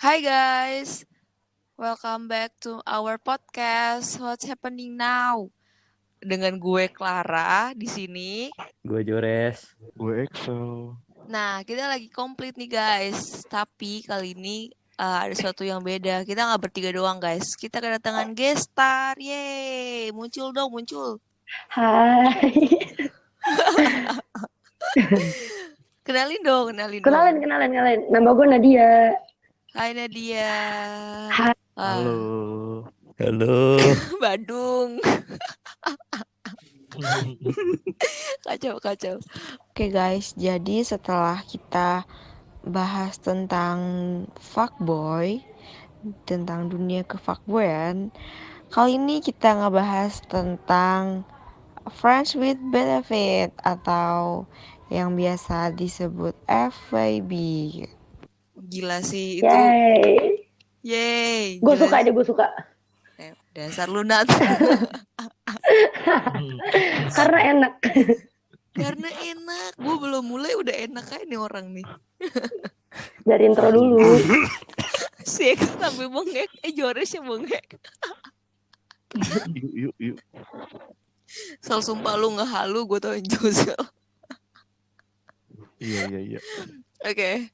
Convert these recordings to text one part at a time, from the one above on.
Hi guys, welcome back to our podcast. What's happening now? Dengan gue Clara di sini. Gue Jores. Gue Excel. Nah, kita lagi komplit nih guys. Tapi kali ini ada sesuatu yang beda. Kita nggak bertiga doang guys. Kita kedatangan guest star. Yeay, muncul dong, muncul. Hai. Kenalin dong. Kenalin. Nama gue Nadia. Hai Nadia. Hai. Halo. Badung. Kacau. Oke guys, jadi setelah kita bahas tentang fuckboy, tentang dunia kefuckboyan, kali ini kita ngebahas tentang friends with benefit atau yang biasa disebut FWB. Gila sih itu. Yeay. Gue suka. Dasar lu Nat. Karena enak. Gue belum mulai udah enak aja nih orang nih. Dari intro dulu. Si X sampai bengek. Joresnya bengek. Yuk. Sal sumpah lu gak halu, gue tau yang Josel. Iya. Oke.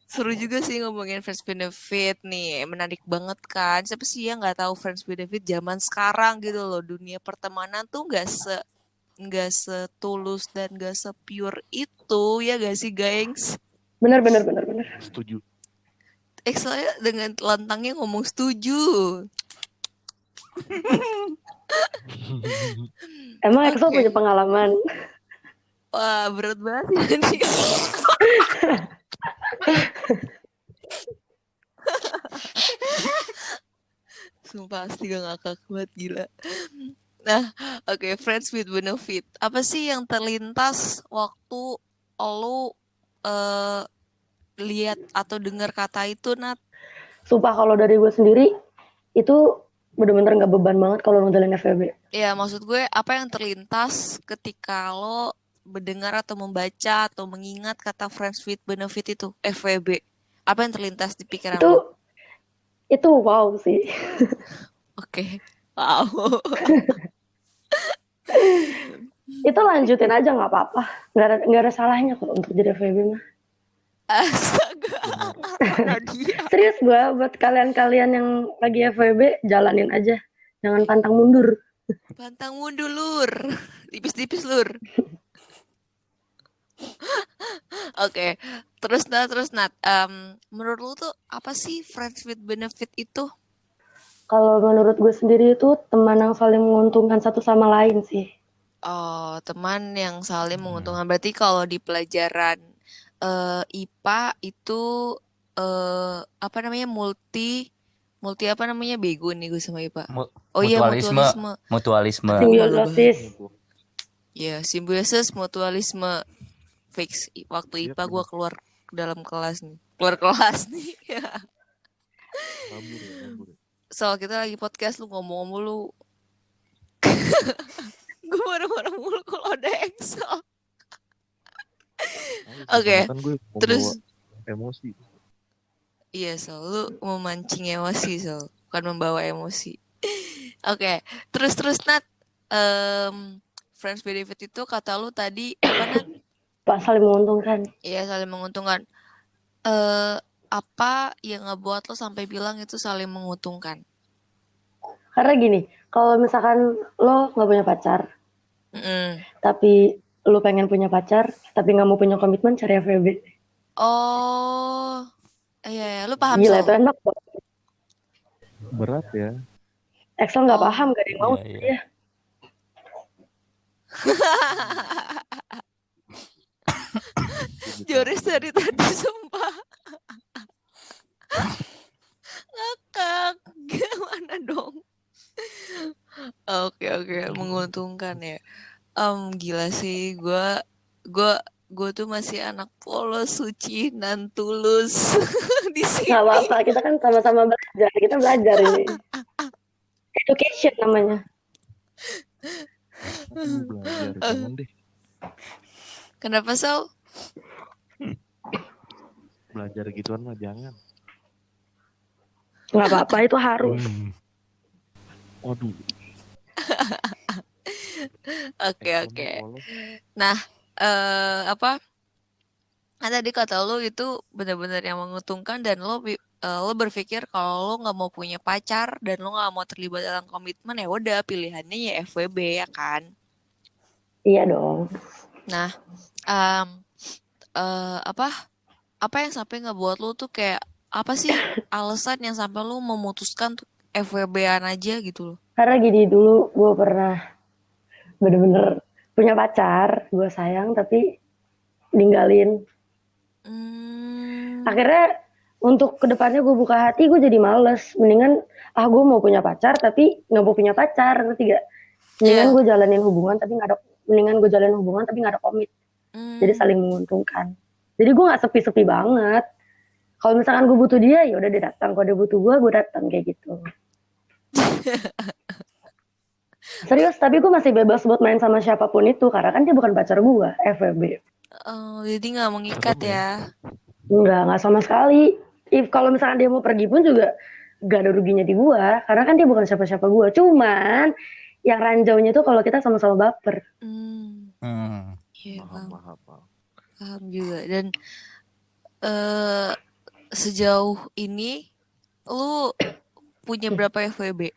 Seru juga sih ngomongin friends benefit nih. Menarik banget kan. Siapa sih yang gak tahu friends benefit zaman sekarang gitu loh. Dunia pertemanan tuh gak setulus dan gak sepure itu. Ya gak sih gengs? Bener. Setuju. Saya dengan lantangnya ngomong setuju. Emang Excel punya pengalaman? Wah, berat banget ya nih. Sumpah pasti gak ngakak banget, gila. Nah, oke, friends with benefit. Apa sih yang terlintas waktu lo lihat atau dengar kata itu, Nat? Sumpah kalau dari gue sendiri itu bener-bener gak beban banget kalau nontonin FWB. Ya, maksud gue apa yang terlintas ketika lo mendengar atau membaca atau mengingat kata friends with benefit itu, FWB. Apa yang terlintas di pikiran lo? Itu wow sih. Oke. Wow. Itu lanjutin aja gak apa-apa. Gak ada salahnya kok untuk jadi FWB mah. Astaga. Serius gue buat kalian-kalian yang lagi FWB, jalanin aja. Jangan pantang mundur. Pantang mundur lur. Tipis-tipis lur. Oke. Terus Nat. Menurut lu tuh apa sih friends with benefit itu? Kalau menurut gue sendiri itu teman yang saling menguntungkan satu sama lain sih. Oh, teman yang saling menguntungkan. Berarti kalau di pelajaran IPA itu apa namanya multi apa namanya bego nih gue sama IPA. Mutualisme. Simbiosis. Ya, simbiosis, mutualisme. Fix. Waktu IPA gue keluar kelas nih. Kabur. So, kita lagi podcast lu ngomong mulu. Gue marah-marah mulu kalau ada Excel. Oke. Terus emosi. Iya, lu memancing emosi, bukan membawa emosi. Oke. Terus Nat, friends benefit itu kata lu tadi apa, Nat? Saling menguntungkan. Iya, saling menguntungkan. Apa yang ngebuat lo sampai bilang itu saling menguntungkan? Karena gini, kalau misalkan lo nggak punya pacar, tapi lo pengen punya pacar, tapi nggak mau punya komitmen, cari FWB. Oh, iya, lo paham. Gila, itu enak banget. Berat ya. Excel nggak paham, gak ada yang mau ya. Joris dari tadi sumpah ngakak, gimana dong? Oke, menguntungkan ya. Gila sih, gue tuh masih anak polos, suci, dan tulus di sini. Gak apa-apa, kita kan sama-sama belajar. Kita belajar ini. Education namanya. Belajar, jangan deh. Kenapa, Sal? Belajar gituan mah jangan. Nggak apa-apa, itu harus. Waduh, Oke, Ekon oke. polos. Nah, apa? Kan tadi kata lu itu benar-benar yang menguntungkan dan lo berpikir kalau lo nggak mau punya pacar dan lo nggak mau terlibat dalam komitmen ya udah pilihannya ya FWB ya kan. Iya dong. Nah, em, apa yang sampai ngebuat lo tuh kayak apa sih alasan yang sampai lo memutuskan tuh FWB-an aja gitu loh. Karena gini, dulu gue pernah bener-bener punya pacar, gue sayang tapi ninggalin. Hmm, Akhirnya untuk kedepannya gue buka hati, gue jadi males. Mendingan gue mau punya pacar tapi nggak mau punya pacar, ngerti gak? Mendingan ya. gue jalanin hubungan tapi nggak ada, mendingan gue jalanin hubungan tapi nggak ada komit. Jadi Hmm, saling menguntungkan. Jadi gue nggak sepi-sepi banget. Kalau misalkan gue butuh dia, ya udah dia datang. Kalau dia butuh gue datang kayak gitu. Serius, tapi gue masih bebas buat main sama siapapun itu karena kan dia bukan pacar gue, FWB. jadi nggak mengikat Serem ya. ya. Nggak sama sekali. Kalau misalkan dia mau pergi pun juga gak ada ruginya di gue, karena kan dia bukan siapa-siapa gue. Cuman yang ranjaunya tuh kalau kita sama-sama baper. Iya, Paham, paham, paham. paham juga. Dan eh sejauh ini lu punya berapa FWB?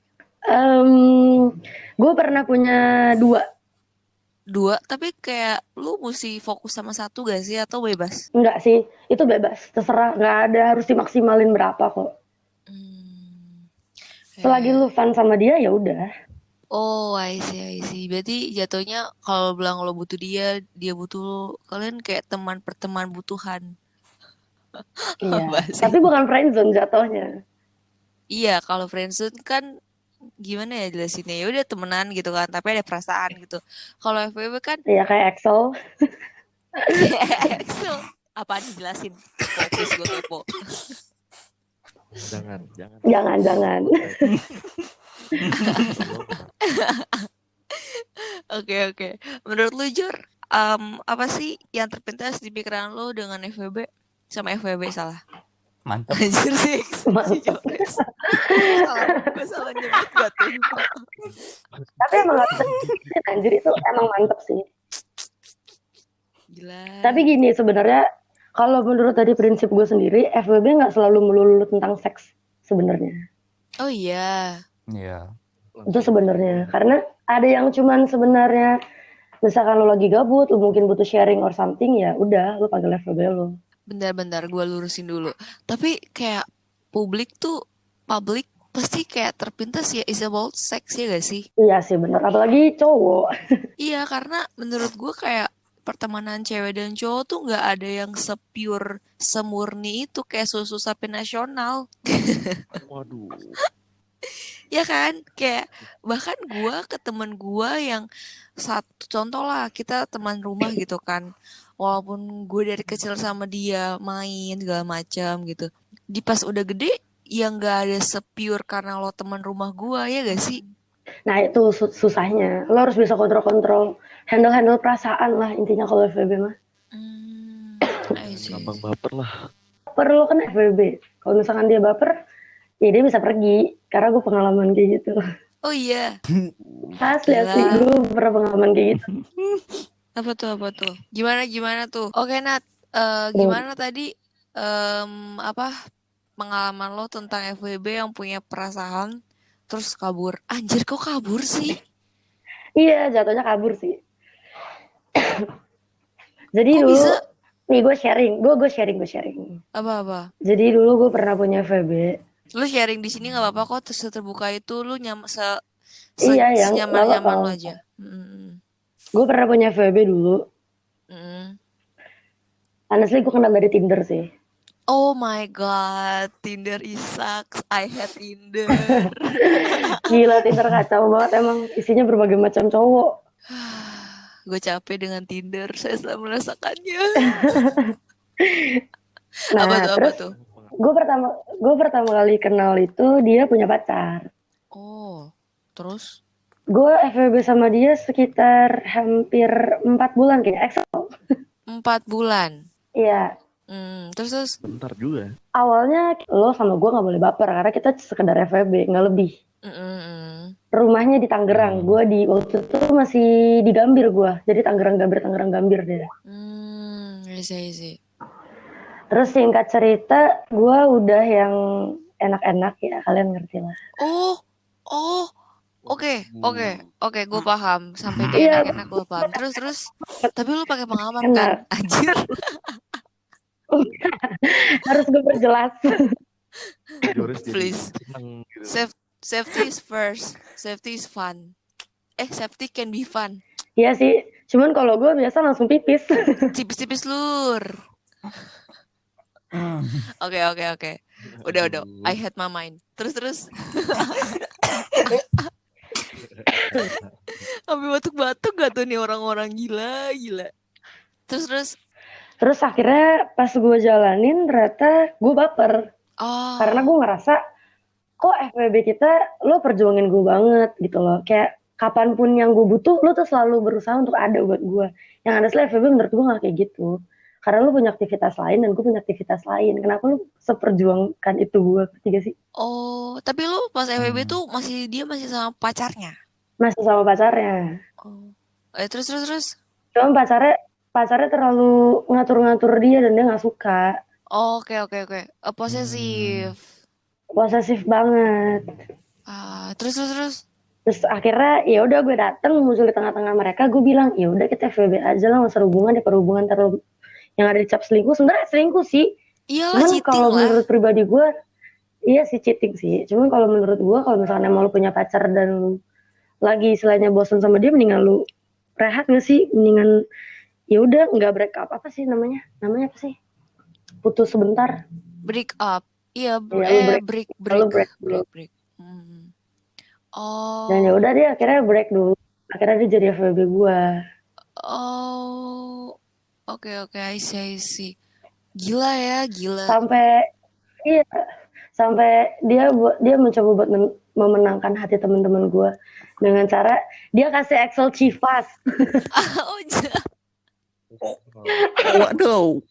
Gue pernah punya 2. Dua, tapi kayak lu mesti fokus sama satu gak sih atau bebas? Enggak sih, itu bebas. Terserah, nggak ada harus dimaksimalin berapa kok. Hmm, Selagi lu kayak fun sama dia ya udah. oh, I see, I see. Berarti jatuhnya kalau bilang lo butuh dia, dia butuh lo. Kalian kayak teman perteman butuhan. Iya, Apa sih? tapi bukan friendzone jatuhnya. Iya, kalau friendzone kan gimana ya jelasinnya? Ya udah temenan gitu kan, tapi ada perasaan gitu. Kalau FWB kan Iya kayak Excel. Excel. Apaan dijelasin? Kepo, please gue kepo. Jangan, jangan. Jangan. Oke, oke. Menurut lu Jur, apa sih yang terpintas di pikiran lu dengan FWB? Sama FWB salah. Mantep. Anjir sih, si Mantap. Jones. Gue salah nyebut gak tuh? Tapi emang gak bisa dipikirin, anjir, itu emang mantep sih. Gila. Tapi gini sebenarnya, kalau menurut tadi prinsip gue sendiri, FWB nggak selalu melulu tentang seks sebenarnya. Oh iya. Iya. Itu sebenarnya karena ada yang cuman sebenarnya misalkan lo lagi gabut, lo mungkin butuh sharing or something, ya udah lo panggil FWB lo. Bentar-bentar gue lurusin dulu. Tapi kayak publik pasti kayak terpintas ya is about sex ya gak sih? Iya sih bener, apalagi cowok. Iya, karena menurut gue kayak pertemanan cewek dan cowok tuh nggak ada yang sepure, semurni itu kayak susu sapi nasional. Waduh. Ya kan? Kayak bahkan gue ke temen gue yang satu contoh lah kita teman rumah gitu kan. Walaupun gue dari kecil sama dia main segala macam gitu. Di pas udah gede ya nggak ada sepure karena lo teman rumah gue ya gak sih? Nah itu susahnya, lo harus bisa kontrol handle perasaan lah intinya kalau FWB mah. I Jangan see. gampang baper lah. Baper lo kan FWB, kalau misalkan dia baper ya dia bisa pergi, karena gue pengalaman kayak gitu. Oh iya. Asli Gila. gue pernah pengalaman kayak gitu. Apa tuh? Gimana tuh? Oke Nat, gimana tadi apa pengalaman lo tentang FWB yang punya perasaan terus kabur? Anjir kok kabur sih? Iya jatuhnya kabur sih. Jadi Kok dulu bisa? nih gue sharing. Apa? Jadi dulu gue pernah punya FWB. Lu sharing di sini nggak apa-apa kok, terbuka itu lu Iya yang nggak senyaman-nyaman lo apa-apa. aja. Mm, Gue pernah punya FWB dulu. mm. Honestly gue kenal dari Tinder sih. Oh my god, Tinder is sucks. I hate Tinder. Gila Tinder kacau banget emang, isinya berbagai macam cowok. Gue capek dengan Tinder, saya sudah merasakannya. Nah Apa terus tuh? gue pertama kali kenal itu dia punya pacar. Oh, terus? Gue FWB sama dia sekitar hampir 4 bulan kayak Excel. 4 bulan. Iya. Terus. Bentar juga. Awalnya lo sama gue nggak boleh baper karena kita sekedar FWB, nggak lebih. Rumahnya di Tangerang, gue di waktu itu masih di Gambir gue, jadi Tangerang Gambir deh. Isi. Terus singkat cerita, gue udah yang enak-enak ya, kalian ngerti lah. Oh, oke, gue paham. Sampai dia Iya, enak-enak gue paham. Terus, tapi lu pakai pengaman kan? enak. Anjir. Harus gue perjelas. Joris jadi Please. seneng gitu. Safety is first. Safety is fun. Safety can be fun. Iya sih, cuman kalau gue biasa langsung pipis. Tipis-tipis lur. Oke. Udah. I had my mind. Terus. Sampai batuk-batuk gak tuh nih orang-orang gila. Terus akhirnya pas gue jalanin ternyata gue baper. Karena gue ngerasa kok FWB kita lo perjuangin gue banget gitu loh. Kayak kapanpun yang gue butuh lo tuh selalu berusaha untuk ada buat gue. Yang ada sih FWB menurut gue gak kayak gitu. Karena lo punya aktivitas lain dan gue punya aktivitas lain. Kenapa lo seperjuangkan itu gue? Ketiga sih. Oh, tapi lu pas FWB tuh dia masih sama pacarnya? Masih sama pacarnya. Oh. Terus. Cuma pacarnya terlalu ngatur-ngatur dia dan dia nggak suka. Oh, oke. Posesif banget. Terus. Terus akhirnya ya udah gue dateng muncul di tengah-tengah mereka, gue bilang ya udah kita FWB aja lah, nggak usah hubungan deh, perhubungan terlalu yang ada dicap selingkuh. Sebenarnya selingkuh sih. Iyalah, cuman cheating kalau lah. menurut pribadi gue, iya sih cheating sih. Cuman kalau menurut gue, kalau misalnya mau lu punya pacar dan lu lagi istilahnya bosan sama dia, mendingan lu rehat nggak sih? Mendingan ya udah nggak break up, apa sih namanya apa sih, putus sebentar, break up. Iya, break. Oh. Dan ya udah dia akhirnya break dulu, akhirnya dia jadi FWB gue. Oh, oke, I see. Gila ya. Sampai dia mencoba buat memenangkan hati teman-teman gue dengan cara dia kasih Excel Chivas. Waduh.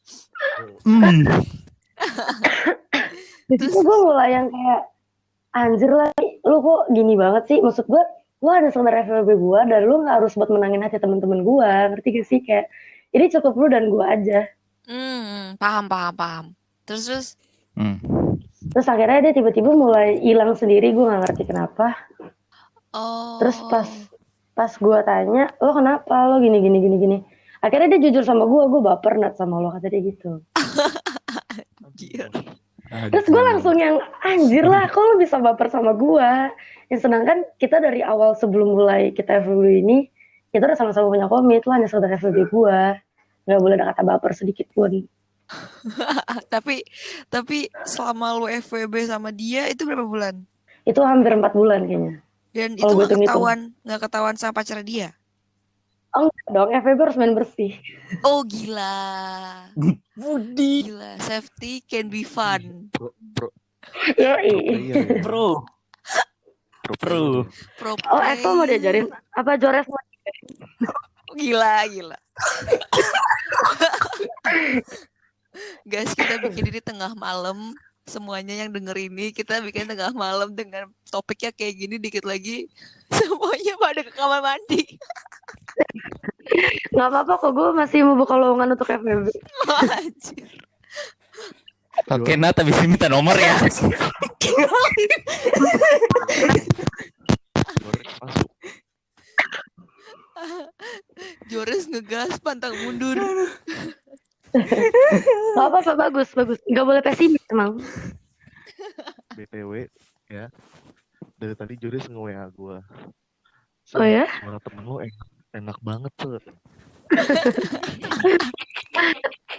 Terus gue mulai yang kayak anjir lah, lu kok gini banget sih? Maksud gue ada sebenarnya FWB gue dan lu nggak harus buat menangin hati teman-teman gue, ngerti gak sih? Kayak ini cukup lu dan gue aja. Paham. Terus. Terus akhirnya dia tiba-tiba mulai hilang sendiri, gue nggak ngerti kenapa. Terus pas gue tanya, lo kenapa? Lo gini. Akhirnya dia jujur sama gue baper nat sama lo, kata dia gitu. Terus gue langsung yang anjir lah, kok lo bisa baper sama gue? Yang sedangkan kita dari awal sebelum mulai kita FWB ini, kita udah sama-sama punya komit, lo hanya sekedar FWB gue. Gak boleh ada kata baper sedikit pun. tapi selama lo FWB sama dia itu berapa bulan? Itu hampir 4 bulan kayaknya. Dan itu gak ketahuan sama pacar dia? Oh enggak dong, FWB harus main bersih. Oh gila. Gila, safety can be fun. Pro. Oh, Eko mau diajarin? Apa Jores mau diajarin? Gila. Guys, kita bikin ini tengah malam. Semuanya yang denger ini kita bikin tengah malam dengan topiknya kayak gini, dikit lagi semuanya pada ke kamar mandi. Gak apa-apa kok, gue masih mau buka lowongan untuk FWB. Anjir. Oke, Nat, habis ini minta nomor ya. Jores ngegas, pantang mundur. Gak apa-apa, bagus. Gak boleh pesimis emang. BTW ya, dari tadi Joris nge-WA gue. Oh ya? Suara temen lo enak banget tuh.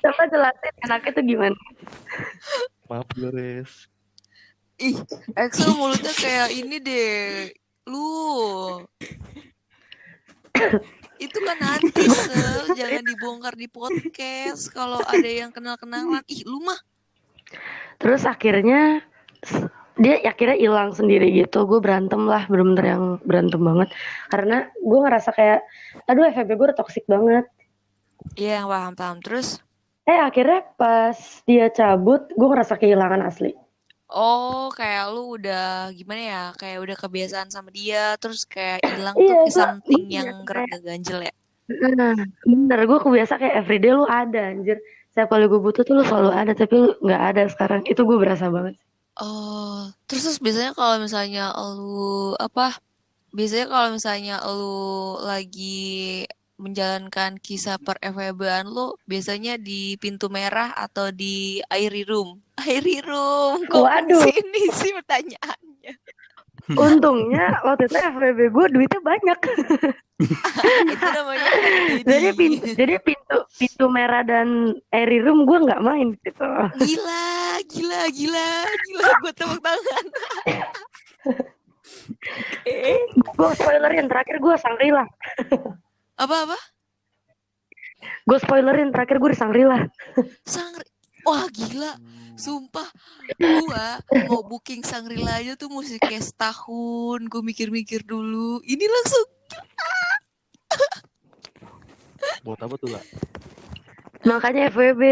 Coba jelasin enaknya tuh gimana? Maaf Joris. Ih, Excel mulutnya kayak ini deh. Lu itu kan nanti jangan dibongkar di podcast kalau ada yang kenal-kenalan. Ih, lu mah. Terus akhirnya dia akhirnya hilang sendiri gitu. Gue berantem lah, bener-bener yang berantem banget. Karena gue ngerasa kayak, aduh FWB gue udah toksik banget. Iya, paham. Terus? Akhirnya pas dia cabut, gue ngerasa kehilangan asli. Oh, kayak lu udah gimana ya? Kayak udah kebiasaan sama dia, terus kayak hilang tuh Iya, kayak gue something yang biasa kayak, ngeganjel ya. nah, bener, gue kebiasa kayak everyday lu ada, anjir. Setiap kali gue butuh tuh lu selalu ada, tapi lu nggak ada sekarang. Itu gue berasa banget. Oh, terus biasanya kalau misalnya lu apa? Biasanya kalau misalnya lu lagi menjalankan kisah per FWB-an lu, biasanya di pintu merah atau di Airy Room? Airy Room, kok Waduh, sini sih pertanyaannya? untungnya waktu itu FWB gue duitnya banyak. Itu namanya Fat Jadi Daddy. pintu merah dan airy room gue nggak main gitu. Gila, gue tepuk tangan. Gue spoilerin terakhir gue Shangri-La. Apa? Gue spoilerin terakhir gue di Shangri-La. Wah gila, sumpah. Gua mau booking Shangri-La aja tuh mesti kayak setahun. Gue mikir-mikir dulu. Ini langsung. Buat apa tuh, lah? Makanya FWB.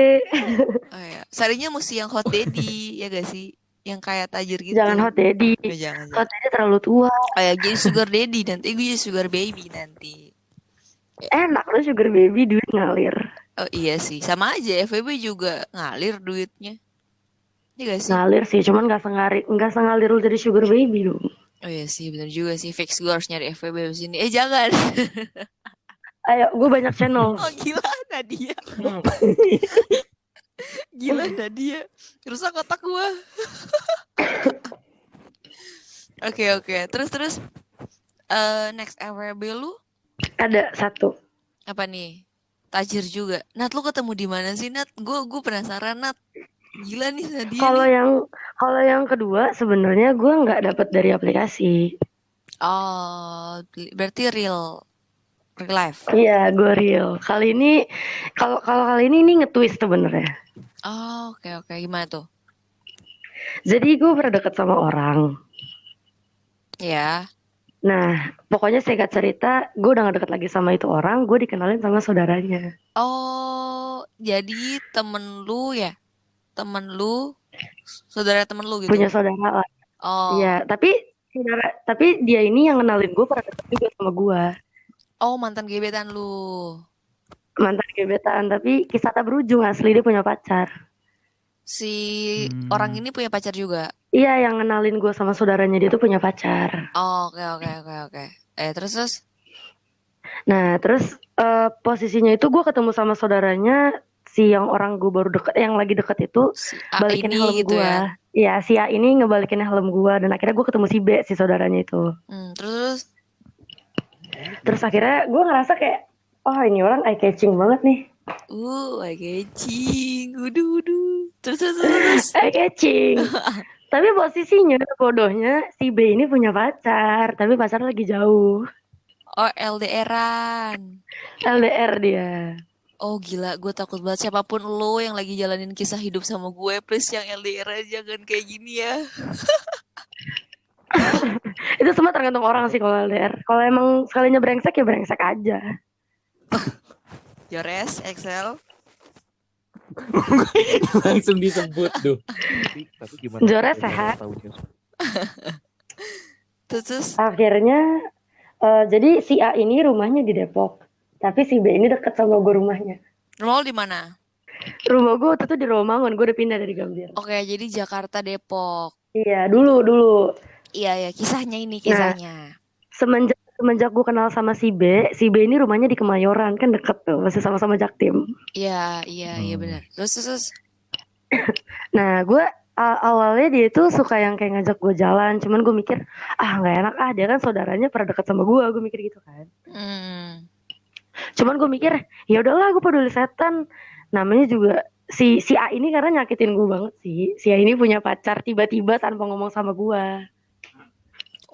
Oh, ya. Sarinya mesti yang hot daddy, ya gak sih? Yang kayak tajir gitu. Jangan hot daddy. Jangan. Hot daddy terlalu tua. Kayak jadi sugar daddy, nanti gue jadi sugar baby nanti. Enak lu sugar baby duit ngalir. Oh iya sih, sama aja FWB juga ngalir duitnya. Iya gak sih? Ngalir sih, cuman nggak sengalir lu jadi sugar baby dong. Oh iya sih, benar juga sih. Fix gue harus nyari FWB di sini. Jangan. Ayo, gue banyak channel. Oh gila, Nadia. Gila Nadia. Rusak otak gue. Oke. Terus. Next FWB lu? Ada satu. Apa nih? Tajir juga. Nat, lu ketemu di mana sih, Nat? Gue penasaran, Nat. Gila nih Nadia. Kalau yang kedua sebenarnya gue nggak dapet dari aplikasi. Oh, berarti real life. Iya, gue real. Kali ini kalau kali ini nge-twist sebenarnya. Oh, oke. Gimana tuh? Jadi gue pernah deket sama orang. Ya. Nah, pokoknya singkat cerita, gue udah gak deket lagi sama itu orang, gue dikenalin sama saudaranya. Oh, jadi temen lu ya? Temen lu, saudara temen lu gitu? Punya saudara lah. Oh. Iya, tapi dia ini yang kenalin gue pernah deket juga sama gue. Oh, mantan gebetan lu. Mantan gebetan, tapi kisah tak berujung, asli dia punya pacar. Si orang ini punya pacar juga? Iya, yang kenalin gue sama saudaranya dia tuh punya pacar. Oh, oke. Terus? Nah, terus posisinya itu gue ketemu sama saudaranya si yang orang gue baru deket, yang lagi deket itu Si balikin ini helm gitu gue. ya? Iya, si A ini ngebalikin helm gue dan akhirnya gue ketemu si B, si saudaranya itu. Terus akhirnya gue ngerasa kayak, oh ini orang eye catching banget nih. Eye catching, uduh. Terus. Eye catching. Tapi posisinya bodohnya si B ini punya pacar, tapi pacar lagi jauh. Oh, LDR-an. LDR dia. Oh gila, gue takut banget. Siapapun lo yang lagi jalanin kisah hidup sama gue, please yang LDR aja, jangan kayak gini ya. Itu semua tergantung orang sih kalau LDR. Kalau emang sekalinya brengsek ya brengsek aja. Jores, Excel. Langsung disebut tuh. Tapi gimana? Jores sehat. Terus? Akhirnya, jadi si A ini rumahnya di Depok. Tapi si B ini deket sama gue rumahnya. Rumah lo di mana? Rumah gue waktu itu di Romangun, gue udah pindah dari Gambir. Oke, jadi Jakarta, Depok. Iya, dulu. Iya, kisahnya ini, kisahnya. Nah, semenjak gue kenal sama si B ini rumahnya di Kemayoran, kan deket tuh, masih sama-sama Jaktim. Iya benar. Terus. Nah, gue awalnya dia itu suka yang kayak ngajak gue jalan, cuman gue mikir, nggak enak dia kan saudaranya pernah deket sama gue mikir gitu kan. Cuman gue mikir, ya udahlah gue peduli setan. Namanya juga si A ini karena nyakitin gue banget sih. Si A ini punya pacar tiba-tiba tanpa ngomong sama gue.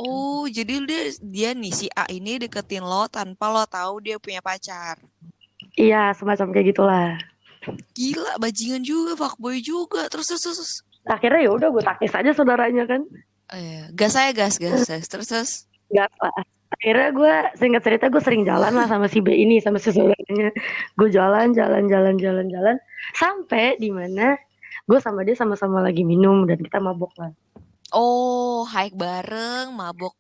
Oh, jadi dia nih si A ini deketin lo tanpa lo tahu dia punya pacar. Iya, semacam kayak gitulah. Gila, bajingan juga, fuckboy juga. Terus. Akhirnya ya udah gue takis aja saudaranya kan. Gas. Terus. Gas lah. Akhirnya gue singkat cerita gue sering jalan lah sama si B ini, sama si saudaranya. Gue jalan. Sampai di mana gue sama dia sama-sama lagi minum dan kita mabok lah. Oh, hike bareng, mabok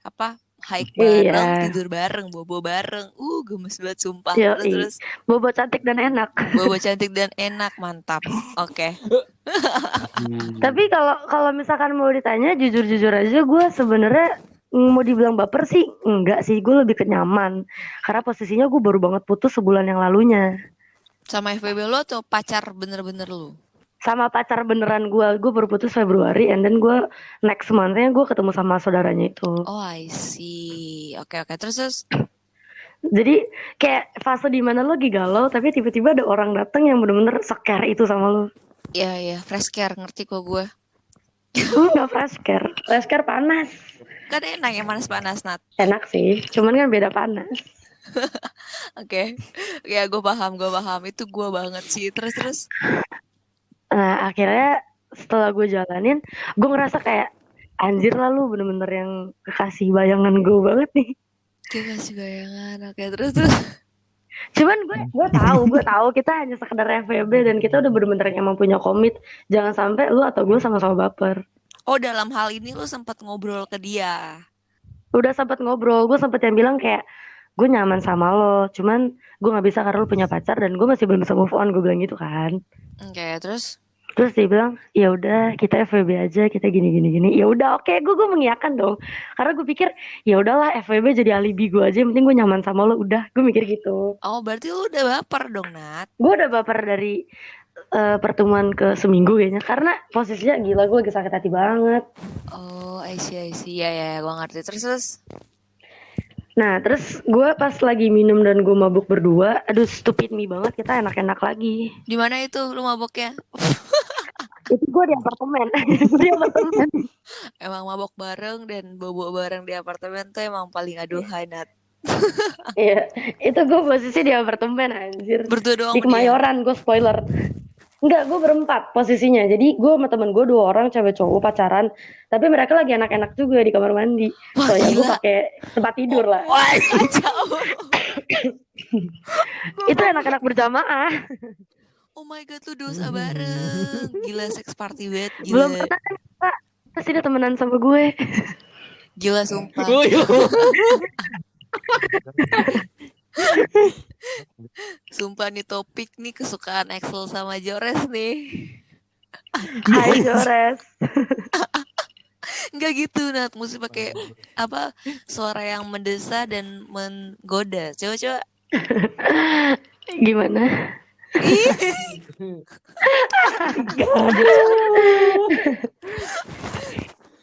apa? Hike bareng, Iya, tidur bareng, bobo bareng. Gemes banget sumpah. Terus yoi. terus Bobo cantik dan enak. bobo cantik dan enak, mantap. Oke. Tapi kalau kalau misalkan mau ditanya jujur-jujur aja gue sebenarnya mau dibilang baper sih enggak sih, gue lebih ke nyaman karena posisinya gue baru banget putus sebulan yang lalunya Sama FWB lo atau pacar bener-bener lu? sama pacar beneran. Gue baru putus Februari and then gue next month-nya gue ketemu sama saudaranya itu. Oh, I see. Oke, oke. Terus terus. Jadi kayak fase di mana lo lagi galau tapi tiba-tiba ada orang datang yang bener-bener seker itu sama lo. Iya, iya, fresh care, ngerti kok gue. Enggak fresh care. Fresh care panas. Kan enak ya panas-panas, Nat. Enak sih, cuman kan beda panas. Oke. Ya, gue paham, gue paham. Itu gue banget sih. Terus terus. Nah, akhirnya setelah gue jalanin, gue ngerasa kayak anjir lah lu bener-bener yang kekasih bayangan gue banget nih. Kita kasih bayangan. Oke, terus terus. Cuman gue tahu kita hanya sekedar FWB dan kita udah bener-bener emang punya komit. Jangan sampai lu atau gue sama-sama baper. Oh, dalam hal ini lu sempat ngobrol ke dia. Udah sempet ngobrol, gue sempet yang bilang kayak gue nyaman sama lo, cuman gue nggak bisa karena lo punya pacar dan gue masih belum bisa move on, gue bilang gitu kan. Oke, terus. Terus dia bilang, ya udah kita FWB aja, kita gini gini gini. Ya udah oke, gue mengiyakan dong. Karena gue pikir ya udahlah FWB jadi alibi gue aja, yang penting gue nyaman sama lo, udah. Gue mikir gitu. Oh, berarti lu udah baper dong, Nat. Gue udah baper dari pertemuan ke seminggu kayaknya, karena posisinya gila gue lagi sakit hati banget. Oh, I see. Ya, ya, gue ngerti. Terus terus. Nah terus gue pas lagi minum dan gue mabuk berdua, aduh stupid me banget, kita enak-enak lagi. Di mana itu lu maboknya? Itu gue di apartemen. Gue di apartemen. Emang mabok bareng dan bobo bareng di apartemen tuh emang paling aduhai, Nat. Iya, itu gue posisi di apartemen anjir. Berdua doang Di sama dia. Kemayoran, gue spoiler. Enggak, gue berempat posisinya. Jadi gue sama temen gue 2 orang cewek cowok pacaran. Tapi mereka lagi anak-anak juga di kamar mandi. Wah, Soalnya gue gila. pakai tempat tidur lah. Wah, kacau. Itu anak-anak berjamaah. Oh my god, lu dosa bareng. Gila, sex party banget. Belum Gila. pernah kan Kak. Pasti dia temenan sama gue. Gila, sumpah. Sumpah nih topik nih kesukaan Axel sama Jores nih. Hai Jores. Enggak gitu, Nat. Mesti pakai apa? Suara yang mendesah dan menggoda. Coba. Gimana?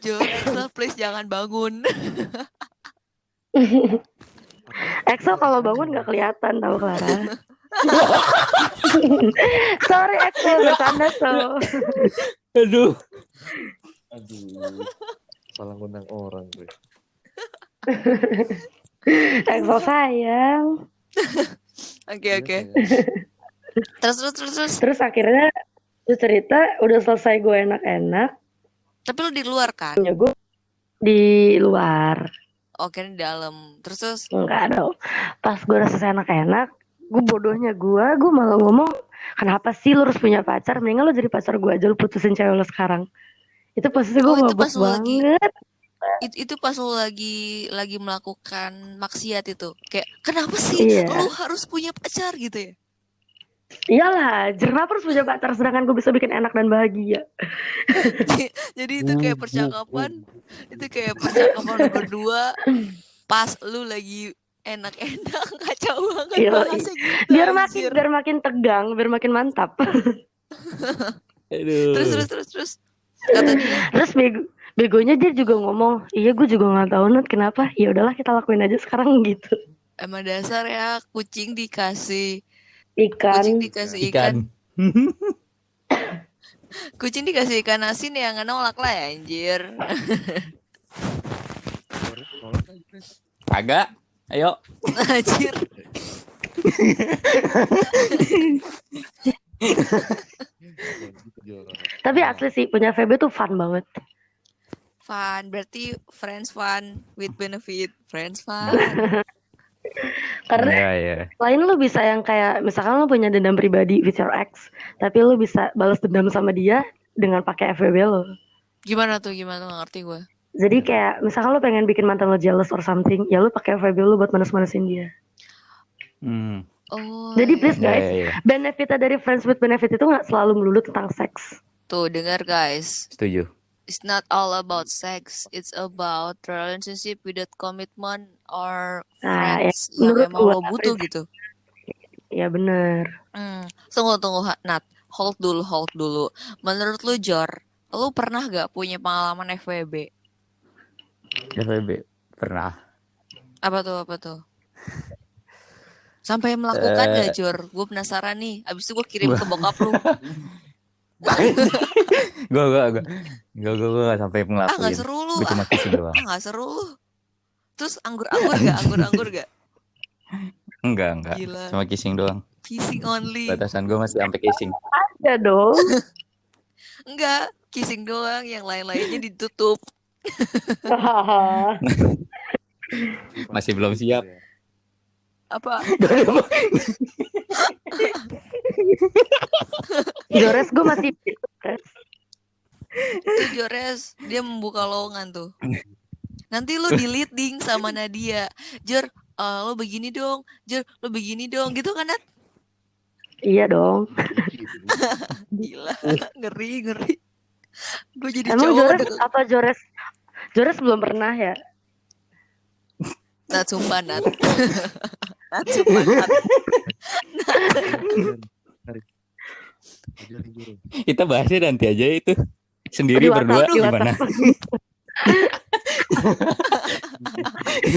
Jores, Axel, please jangan bangun. Exo kalau bangun nggak kelihatan tau Clara. Sorry Exo, bercanda so. Aduh. Salah ngundang orang gue. Exo sayang. Oke. Terus. Terus akhirnya terus cerita udah selesai gue enak-enak. Tapi lu di luar kan? Ya gue di luar. Oke, di dalam. Terus. Enggak dong. Pas gue udah selesai enak-enak, gue bodohnya gue malah ngomong, kenapa sih lu harus punya pacar? Mendingan lu jadi pacar gue aja, lu putusin cewek lu sekarang. Itu posisi gue itu mabuk pas lu lagi banget. itu pas lu lagi melakukan maksiat itu. Kayak kenapa sih Iya. lu harus punya pacar gitu ya? Iyalah, kenapa harus punya pacar sedangkan gue bisa bikin enak dan bahagia. Jadi itu kayak percakapan lu berdua pas lu lagi enak-enak, kacau banget Iya, bahasnya gitu. biar makin tegang, biar makin mantap. Aduh. Terus kata dia. Terus begonya dia juga ngomong, iya gue juga nggak tahu Nat kenapa. Ya udahlah kita lakuin aja sekarang gitu. Emang dasar ya, kucing dikasih Ikan. Kucing dikasih ikan asin ya nggak nolak lah ya anjir. Kagak. Ayo. Anjir. Tapi asli sih punya VB tuh fun banget. Fun, berarti friends fun with benefit. Friends fun. Karena Iya. lain lu bisa yang kayak misalkan lu punya dendam pribadi with your ex, tapi lu bisa balas dendam sama dia dengan pakai FWB lo. Gimana tuh? Gimana? Nggak ngerti gue. Jadi kayak misalkan lu pengen bikin mantan lo jealous or something, ya lu pakai FWB lu buat manas-manasin dia. Oh, Jadi please Iya, guys, iya. benefitnya dari friends with benefit itu nggak selalu melulu tentang seks. tuh dengar guys. Setuju. It's not all about sex. It's about relationship without commitment or Nah, ya, friends yang menurut emang gua lo butuh gitu. ya bener. Tunggu, Nat. Hold dulu. Menurut lu, Jor, lu pernah gak punya pengalaman FWB? FWB pernah. Apa tuh? Sampai melakukan gak, Jor? Gue penasaran nih. Abis itu gue kirim ke bokap lu. Gue gak sampai ngelakuin. Gak seru lu. Gue cuma kissing doang. Gak seru lu. Terus anggur gak? Enggak. Gila. Cuma kissing doang. Kissing only. Batasan gue masih sampai kissing. Ya dong. Enggak, kissing doang. Yang lain-lainnya ditutup. Masih belum siap. Apa? Jores gue masih Itu Jores, dia membuka lowongan tuh. Nanti lu delete ding sama Nadia. Jor, lo begini dong. Jor, lo begini dong. Gitu kan, Nat? Iya dong. Gila, ngeri. Gue jadi Emang cowok. Jores apa Jores belum pernah ya? Nat, sumpah, Nat. Kita bahasnya nanti aja itu. Sendiri Di berdua WhatsApp, gimana?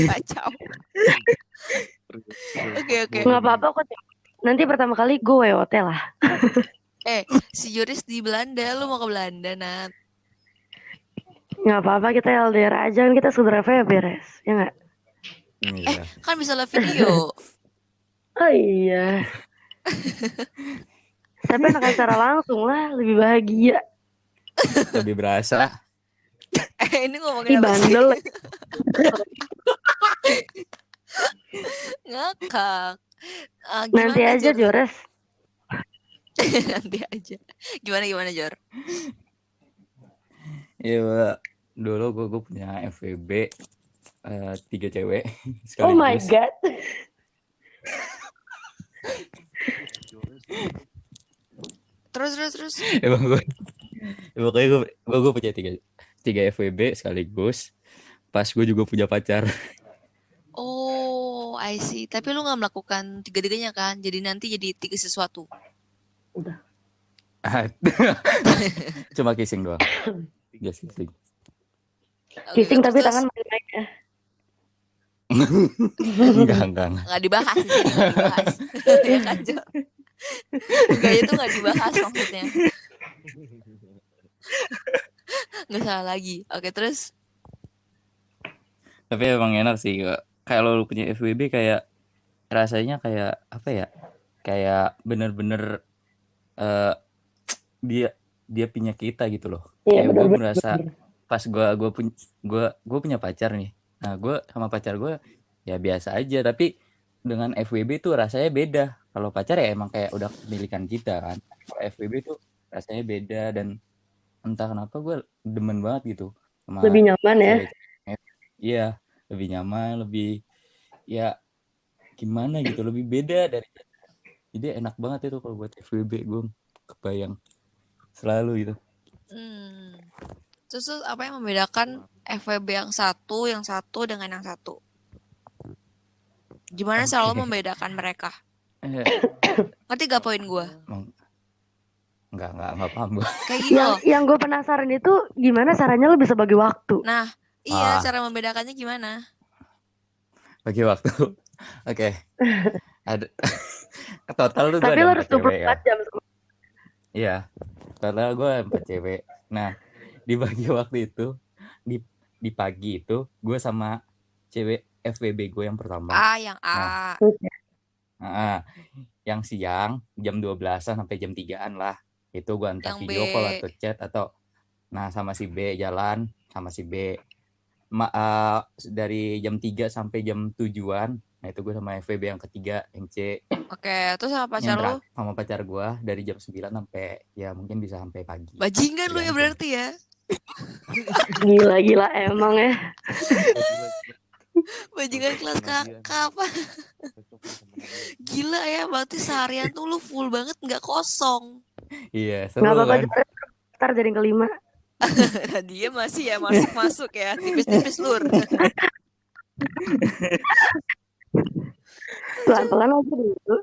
Kacau. Oke. Nggak apa-apa kok. Nanti pertama kali gue WOT lah. Si Joris di Belanda. Lu mau ke Belanda, Nat? Nggak apa-apa, kita LDR aja kan, kita sebenarnya beres, ya nggak? Kan bisa live video. Oh iya. Tapi enakan secara langsung lah, lebih bahagia. Lebih berasa. Ini ngomongin apa sih? Bandel. Ngakak. Nanti aja, Jor? Jores. Nanti aja. Gimana Jor? Iya, dulu gue punya FWB 3 cewek sekaligus. Oh my god. Terus. Emang pokoknya gue punya 3 FWB sekaligus. Pas gue juga punya pacar. Oh, I see. Tapi lu gak melakukan tiga-tiganya kan? Jadi nanti jadi 3 sesuatu. Udah. Cuma kissing doang. Just kissing. Kissing tapi tangan main-main ya. Enggak. Nggak dibahas sih, nggak dibahas. Ya kan, Jo? Gaya itu nggak dibahas maksudnya. Nggak salah lagi. Oke, terus? Tapi emang enak sih. Kalau lu punya FWB kayak rasanya kayak apa ya? Kayak bener-bener dia punya kita gitu loh. Iya, Gue merasa pas gue punya pacar nih. Nah, gue sama pacar gue ya biasa aja, tapi dengan FWB tuh rasanya beda. Kalau pacar ya emang kayak udah kepemilikan kita kan. Kalau FWB tuh rasanya beda dan entah kenapa gue demen banget gitu sama lebih nyaman ya. Iya, lebih nyaman, lebih ya gimana gitu, lebih beda dari. Jadi enak banget itu kalau buat FWB, gue kebayang selalu gitu. Terus apa yang membedakan FWB yang satu dengan yang satu? Gimana selalu membedakan mereka? Ngerti gak poin gue? Enggak paham gue. Kayak gini loh. Yang gue penasaran itu gimana caranya lo bisa bagi waktu? Nah, iya, cara membedakannya gimana? Bagi waktu. Oke. Ada total tuh gue tapi ada lo harus 24 jam. Iya. Total gue 4 cewek. Nah, dibagi waktu itu di pagi itu gue sama cewek FWB gue yang pertama. Yang A. Nah, yang siang jam 12-an sampai jam 3-an lah. Itu gue antar video call atau chat atau sama si B jalan sama si B. Dari jam 3 sampai jam 7-an Nah itu gue sama FWB yang ketiga, yang C. Oke, terus sama Yang pacar lu? terakhir sama pacar gue dari jam 9 sampai ya mungkin bisa sampai pagi. Bajingan lu ya Tergantung. berarti ya. Gila emang ya. Gila. Bajingan kelas kakap. Gila ya, berarti seharian tuh lu full banget nggak kosong. Iya, Nggak seru apa-apa, kan. Jores. Ntar jadi yang kelima. Nah, dia masih ya masuk ya, tipis-tipis lur. Pelan-pelan aja dulu.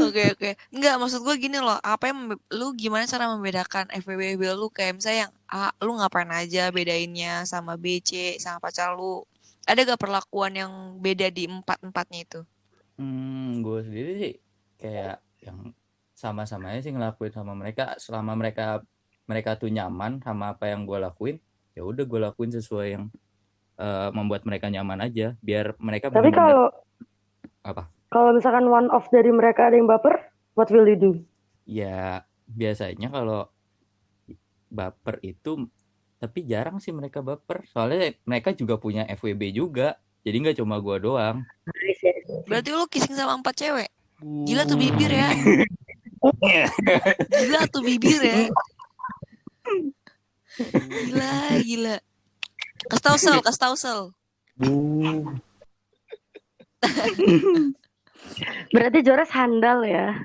Oke. Enggak, maksud gue gini loh. Apa yang lu gimana cara membedakan FWB lu kayak misalnya yang A, lu ngapain aja bedainnya sama B, C, sama pacar lu? Ada gak perlakuan yang beda di empat-empatnya itu? Gue sendiri sih kayak yang sama-sama aja sih ngelakuin sama mereka selama mereka tuh nyaman sama apa yang gue lakuin, ya udah gue lakuin sesuai yang membuat mereka nyaman aja, biar mereka Tapi benar-benar apa? kalau misalkan one off dari mereka ada yang baper, what will you do? Ya biasanya kalau baper itu, tapi jarang sih mereka baper, soalnya mereka juga punya FWB juga, jadi nggak cuma gue doang. Berarti lu kissing sama 4 cewek? Gila tuh bibir ya. Gila tuh bibir ya. Gila. Kasih tau sel. Berarti Jores handal ya.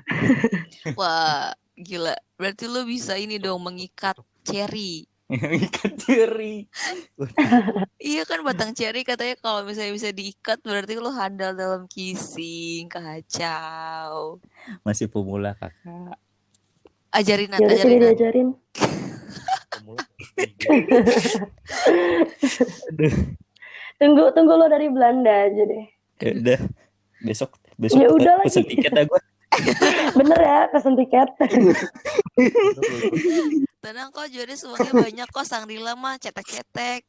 Wah, gila. Berarti lu bisa ini dong mengikat cherry. Ikan teri. Iya kan batang cherry katanya kalau misalnya bisa diikat berarti lu handal dalam kissing. Kacau. Masih pemula kakak. Ajarin Nat, Jores ajarin ini Nat. diajarin. Tunggu lo dari Belanda aja deh. Ya udah, besok Ya udah lagi. pesen tiket dah gue. Bener ya, pesen tiket. Tenang kok, Joris uangnya banyak kok. Sangrila mah cetek-cetek.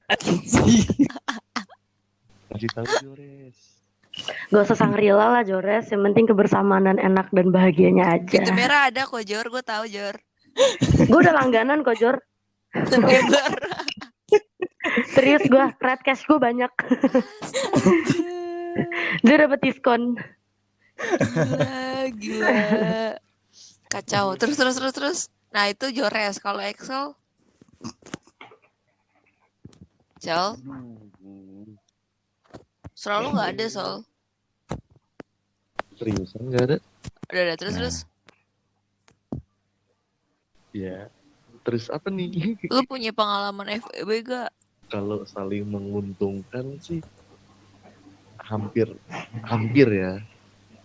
Kasih tahu Jores. Gak usah Sangrila lah Jores, yang penting kebersamaan dan enak dan bahagianya aja. Pintu merah ada kok Jor, gue tahu Jor. Gue udah langganan kok Jor. Member. Serius gue, red cash gue banyak. Dia dapet diskon. Gila. Kacau. Terus. Nah itu Jores. Kalau Excel? Cel? Selalu nggak ada Sol. Seriusan nggak ada? Udah terus. Ya. Terus apa nih? Lu punya pengalaman FWB gak? Kalau saling menguntungkan sih hampir ya.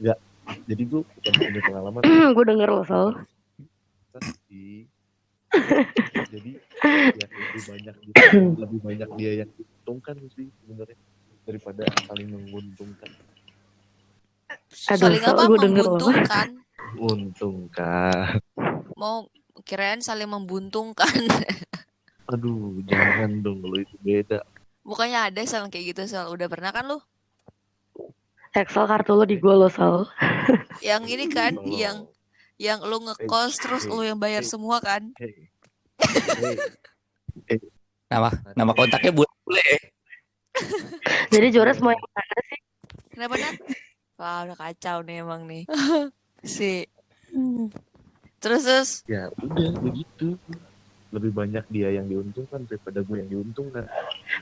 Nggak. Jadi gue bukan punya pengalaman. Gue denger lo Sol. Sih. Jadi ya lebih banyak dia yang diuntungkan sih sebenarnya daripada saling menguntungkan. Aduh, Saling Sol, apa? gue denger lo. Menguntungkan. Menguntungkan. Mau kirain saling membuntungkan. Aduh, jangan dong, lo itu beda. Bukannya ada Sal kayak gitu Sal. Udah pernah kan lu? Excel kartu lo di gue lo Sol. Yang ini kan, yang lu ngekos terus lu yang bayar semua kan? Nama kontaknya bule. Jadi Jores mau yang mana sih? Kenapa Nat? Wah udah kacau nih emang nih. Terus Ya udah begitu. Lebih banyak dia yang diuntungkan daripada gue yang diuntungkan.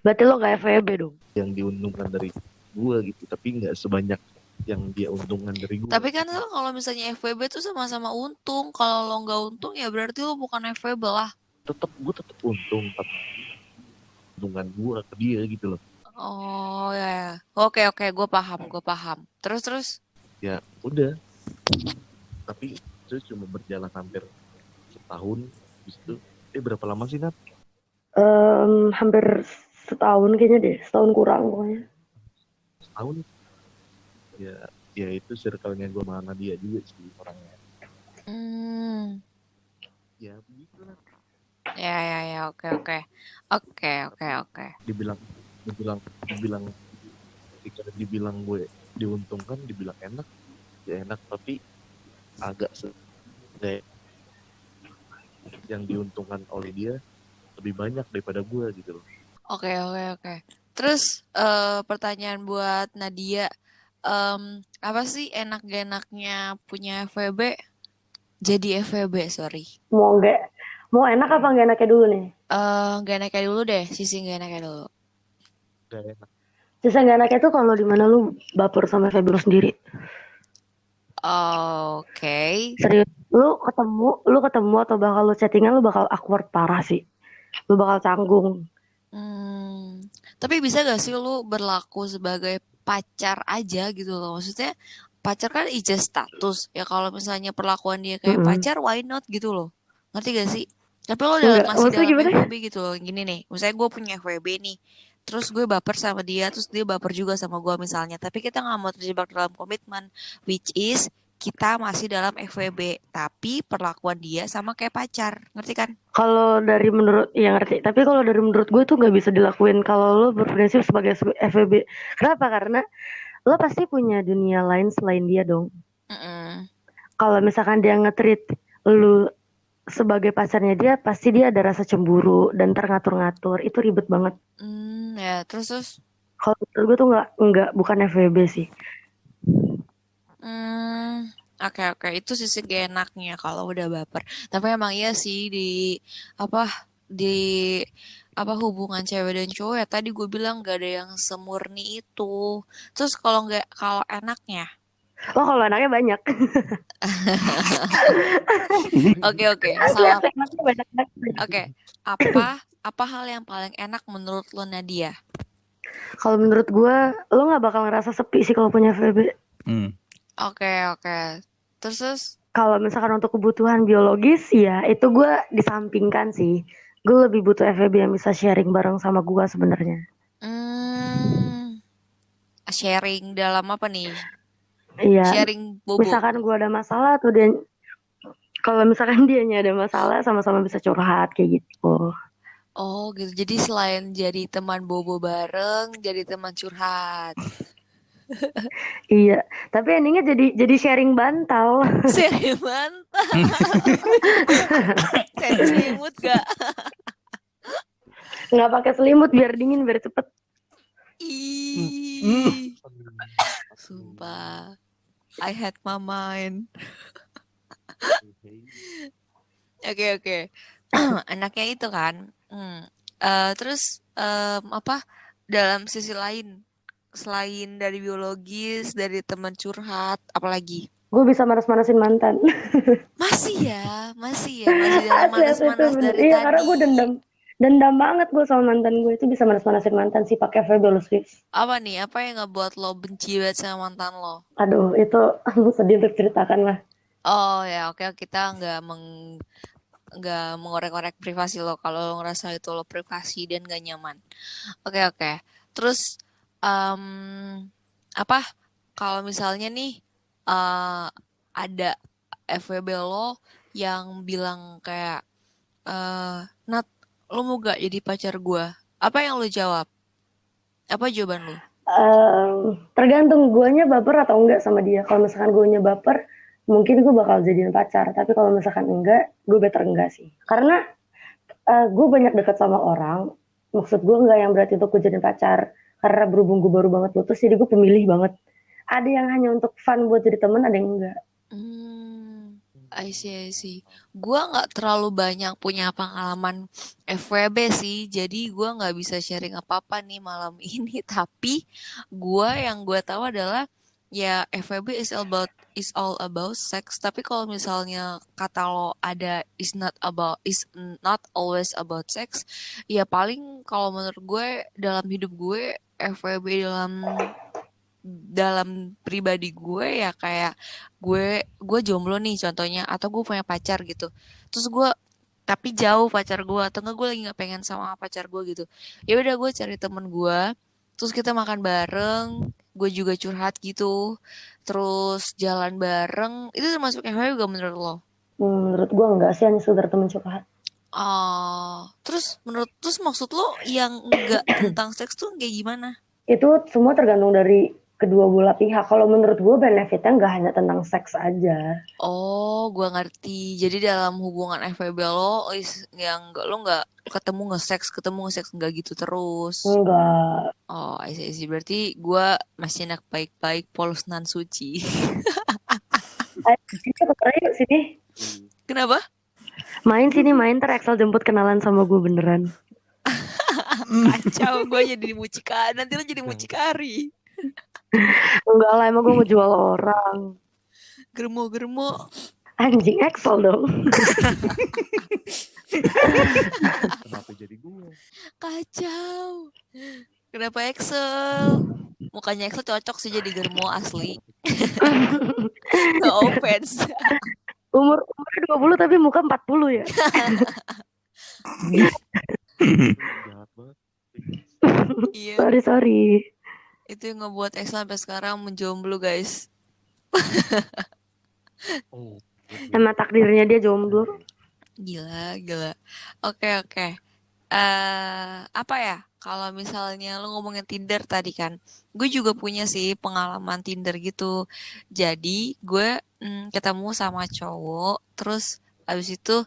Berarti lo gak FWB dong? Yang diuntungkan dari gue gitu, tapi nggak sebanyak yang dia untungkan dari gue. tapi kan kalau misalnya FWB tuh sama-sama untung. Kalau lo nggak untung ya berarti lo bukan FWB lah. Gue tetap untung, tapi untungan gue ke dia gitu loh. Oh ya. Oke, gue paham. Terus. Ya udah. Tapi itu cuma berjalan hampir setahun. Habis itu, berapa lama sih Nat? Hampir setahun kayaknya deh. Setahun kurang pokoknya. Setahun. Ya itu circle-nya gue sama dia juga sih orangnya. Ya begitu lah. Ya, oke. Dibilang gue diuntungkan, dibilang enak, ya enak, tapi agak kayak yang diuntungkan oleh dia lebih banyak daripada gue gitu loh. Oke. Terus pertanyaan buat Nadia, Apa sih enak gak enaknya punya FWB? Jadi FWB, sorry. Mau enak apa nggak enaknya dulu nih? Gak enaknya dulu deh, sisi gak enaknya dulu. Gak enak. Sisa nggak enaknya tuh kalau di mana lu baper sama Feby lu sendiri. Oke. Serius, lu ketemu atau bakal lu chattingan lu bakal awkward parah sih. Lu bakal canggung. Tapi bisa gak sih lu berlaku sebagai pacar aja gitu loh? Maksudnya pacar kan is just status. Ya kalau misalnya perlakuan dia kayak Mm-mm. pacar, why not gitu loh? Ngerti gak sih? Tapi lo Enggak, masih maksudnya dalam gimana? FWB gitu loh. Gini nih, misalnya gue punya FWB nih. Terus gue baper sama dia, terus dia baper juga sama gue misalnya. Tapi kita nggak mau terjebak dalam komitmen, which is kita masih dalam FWB. Tapi perlakuan dia sama kayak pacar. Ngerti kan? Kalau dari menurut, ya ngerti. Tapi kalau dari menurut gue tuh nggak bisa dilakuin kalau lo berprinsip sebagai FWB. Kenapa? Karena lo pasti punya dunia lain selain dia dong. Mm-mm. Kalau misalkan dia nge-treat lu sebagai pacarnya dia, pasti dia ada rasa cemburu dan teratur-ngatur. Itu ribet banget. Ya terus. Kalau menurut gue tuh bukan FWB sih. Oke, itu sisi gak enaknya kalau udah baper. Tapi emang iya sih apa di hubungan cewek dan cowok ya tadi gue bilang gak ada yang semurni itu. Terus kalau enaknya, Oh, kalau anaknya banyak. oke, salah. Oke, apa hal yang paling enak menurut lo Nadia? Kalau menurut gue, lo nggak bakal ngerasa sepi sih kalau punya FWB. Oke. Terus? Kalau misalkan untuk kebutuhan biologis, ya itu gue disampingkan sih. Gue lebih butuh FWB yang bisa sharing bareng sama gue sebenarnya. Sharing dalam apa nih? Iya. Sharing bobo. Misalkan gue ada masalah tuh dia, kalau misalkan dianya ada masalah, sama-sama bisa curhat kayak gitu. Oh gitu. Jadi selain jadi teman bobo bareng, jadi teman curhat. Iya, tapi endingnya jadi sharing bantal. Sharing bantal. Kayak selimut gak? Nggak pakai selimut biar dingin biar cepet. Ih. Sumpah. I had my mind. Oke. Anaknya itu kan. Terus apa? Dalam sisi lain, selain dari biologis, dari teman curhat, apalagi? Gue bisa manas-manasin mantan. Masih dalam manas-manas dari Iya, karena tadi. gue dendam banget gue sama mantan gue. Itu bisa manas-manasin mantan sih pakai FWB lu fix. Apa nih? Apa yang ngebuat lo benci banget sama mantan lo? Aduh, itu sedih untuk ceritakan lah. Oh ya, oke, kita nggak mengorek-orek privasi lo kalau lo ngerasa itu lo privasi dan gak nyaman. Oke. Terus apa kalau misalnya nih ada FWB lo yang bilang kayak Nat, lo mau gak jadi pacar gue? Apa yang lo jawab? Apa jawaban lo? Tergantung guanya baper atau enggak sama dia. Kalau misalkan guanya baper, mungkin gue bakal jadiin pacar. Tapi kalau misalkan enggak, gue better enggak sih. Karena gue banyak dekat sama orang. Maksud gue enggak yang berarti untuk gue jadiin pacar. Karena berhubung gue baru banget putus, jadi gue pemilih banget. Ada yang hanya untuk fun buat jadi temen, ada yang enggak. I see. Gua nggak terlalu banyak punya pengalaman FWB sih, jadi gua nggak bisa sharing apa-apa nih malam ini. Tapi yang gua tahu adalah ya FWB is all about sex. Tapi kalau misalnya kata lo ada is not always about sex, ya paling kalau menurut gue dalam hidup gue FWB dalam pribadi gue ya kayak gue jomblo nih contohnya atau gue punya pacar gitu terus gue tapi jauh pacar gue atau enggak gue lagi nggak pengen sama pacar gue gitu ya udah gue cari temen gue terus kita makan bareng gue juga curhat gitu terus jalan bareng itu termasuk FWB juga menurut lo? Menurut gue enggak sih, hanya sekedar temen curhat. Terus maksud lo yang enggak tentang seks tuh kayak gimana? Itu semua tergantung dari kedua belah pihak. Kalau menurut gue benefitnya nggak hanya tentang seks aja. Oh, gua ngerti. Jadi dalam hubungan FWB yang lo nggak ketemu nge-seks nggak gitu terus. Enggak. Oh, I see. Berarti gua masih anak baik-baik, polos nan suci. Ayo sini. Kenapa? Main sini, main ntar Excel jemput kenalan sama gue beneran. Kacau, gue jadi mucikari. Nanti lo jadi mucikari. Enggak lah, emang gue mau jual orang. Germo. Anjing Excel dong. Kenapa jadi gue? Kacau. Kenapa Excel? Mukanya Excel cocok sih jadi germo asli. No offense. Umurnya 20 tapi muka 40 ya. Jahat banget. Iya. Sorry. Itu yang ngebuat Excel sampai sekarang menjomblo, guys. Oh, Emang takdirnya dia jomblo. Gila. Oke. Apa ya? Kalau misalnya lo ngomongin Tinder tadi kan, gue juga punya sih pengalaman Tinder gitu. Jadi gue ketemu sama cowok, terus abis itu